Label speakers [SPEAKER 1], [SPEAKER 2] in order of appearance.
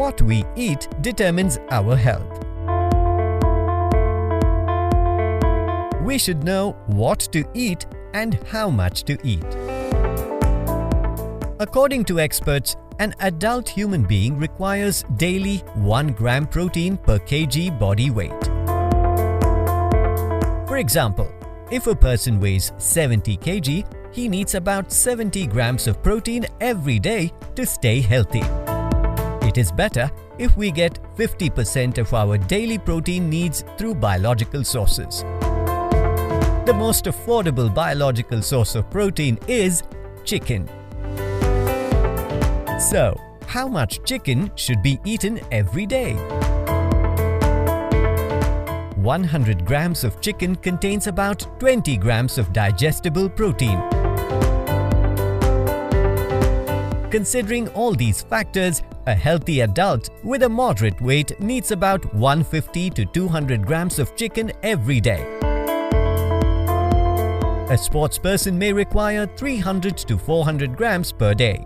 [SPEAKER 1] what we eat determines our health. We should know what to eat and how much to eat. According to experts, an adult human being requires daily 1 gram protein per kg body weight. For example, if a person weighs 70 kg, he needs about 70 grams of protein every day to stay healthy. It is better if we get 50% of our daily protein needs through biological sources. The most affordable biological source of protein is chicken. So, how much chicken should be eaten every day? 100 grams of chicken contains about 20 grams of digestible protein. Considering all these factors, a healthy adult with a moderate weight needs about 150 to 200 grams of chicken every day. A sports person may require 300 to 400 grams per day.